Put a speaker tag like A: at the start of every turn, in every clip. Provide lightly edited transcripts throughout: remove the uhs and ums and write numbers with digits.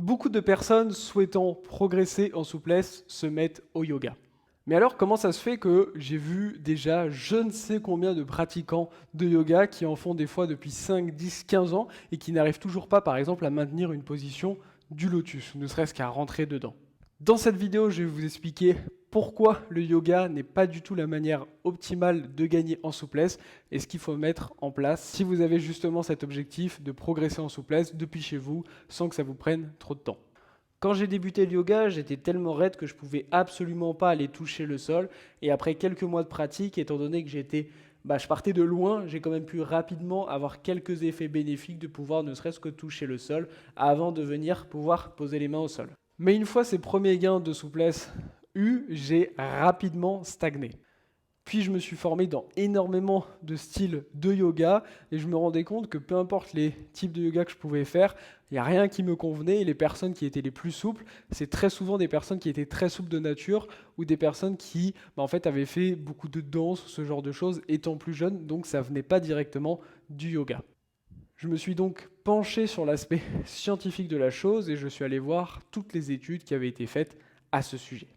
A: Beaucoup de personnes souhaitant progresser en souplesse se mettent au yoga. Mais alors, comment ça se fait que j'ai vu déjà je ne sais combien de pratiquants de yoga qui en font des fois depuis 5, 10, 15 ans et qui n'arrivent toujours pas, par exemple, à maintenir une position du lotus, ne serait-ce qu'à rentrer dedans. Dans cette vidéo, je vais vous expliquer pourquoi le yoga n'est pas du tout la manière optimale de gagner en souplesse et ce qu'il faut mettre en place si vous avez justement cet objectif de progresser en souplesse depuis chez vous sans que ça vous prenne trop de temps. Quand j'ai débuté le yoga, j'étais tellement raide que je pouvais absolument pas aller toucher le sol. Et après quelques mois de pratique, étant donné que je partais de loin, j'ai quand même pu rapidement avoir quelques effets bénéfiques de pouvoir ne serait-ce que toucher le sol avant de venir pouvoir poser les mains au sol. Mais une fois ces premiers gains de souplesse eus, j'ai rapidement stagné. Puis je me suis formé dans énormément de styles de yoga et je me rendais compte que peu importe les types de yoga que je pouvais faire, il n'y a rien qui me convenait et les personnes qui étaient les plus souples, c'est très souvent des personnes qui étaient très souples de nature ou des personnes qui en fait avaient fait beaucoup de danse, ce genre de choses étant plus jeunes, donc ça venait pas directement du yoga. Je me suis donc penché sur l'aspect scientifique de la chose et je suis allé voir toutes les études qui avaient été faites à ce sujet.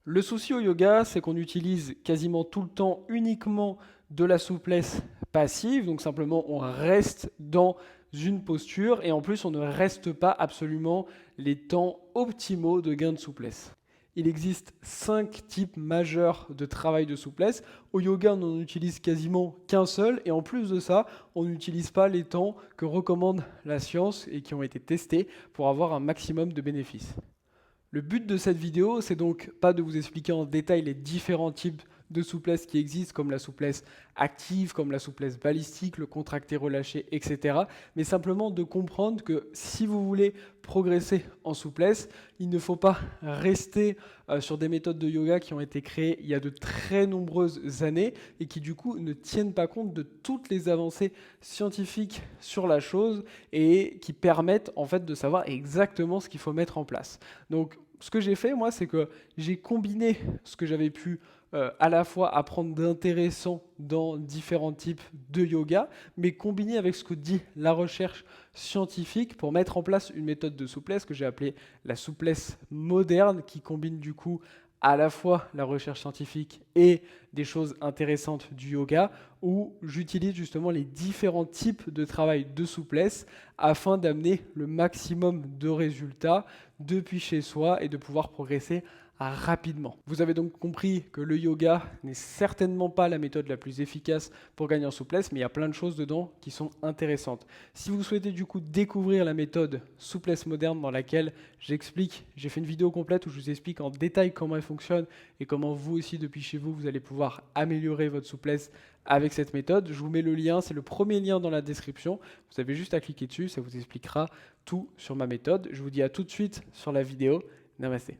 A: Le souci au yoga, c'est qu'on utilise quasiment tout le temps uniquement de la souplesse passive, donc simplement on reste dans une posture et en plus on ne reste pas absolument les temps optimaux de gain de souplesse. Il existe 5 types majeurs de travail de souplesse. Au yoga, on n'en utilise quasiment qu'un seul et en plus de ça, on n'utilise pas les temps que recommande la science et qui ont été testés pour avoir un maximum de bénéfices. Le but de cette vidéo, c'est donc pas de vous expliquer en détail les différents types de souplesse qui existent, comme la souplesse active, comme la souplesse balistique, le contracté-relâché, etc. Mais simplement de comprendre que si vous voulez progresser en souplesse, il ne faut pas rester sur des méthodes de yoga qui ont été créées il y a de très nombreuses années et qui du coup ne tiennent pas compte de toutes les avancées scientifiques sur la chose et qui permettent en fait de savoir exactement ce qu'il faut mettre en place. Donc ce que j'ai fait, moi, c'est que j'ai combiné ce que j'avais pu à la fois apprendre d'intéressant dans différents types de yoga, mais combiné avec ce que dit la recherche scientifique pour mettre en place une méthode de souplesse que j'ai appelée la souplesse moderne, qui combine du coup à la fois la recherche scientifique et des choses intéressantes du yoga, où j'utilise justement les différents types de travail de souplesse afin d'amener le maximum de résultats depuis chez soi et de pouvoir progresser rapidement. Vous avez donc compris que le yoga n'est certainement pas la méthode la plus efficace pour gagner en souplesse, mais il y a plein de choses dedans qui sont intéressantes. Si vous souhaitez du coup découvrir la méthode souplesse moderne dans laquelle j'ai fait une vidéo complète où je vous explique en détail comment elle fonctionne et comment vous aussi depuis chez vous, vous allez pouvoir améliorer votre souplesse avec cette méthode. Je vous mets le lien, c'est le premier lien dans la description. Vous avez juste à cliquer dessus, ça vous expliquera tout sur ma méthode. Je vous dis à tout de suite sur la vidéo. Namasté.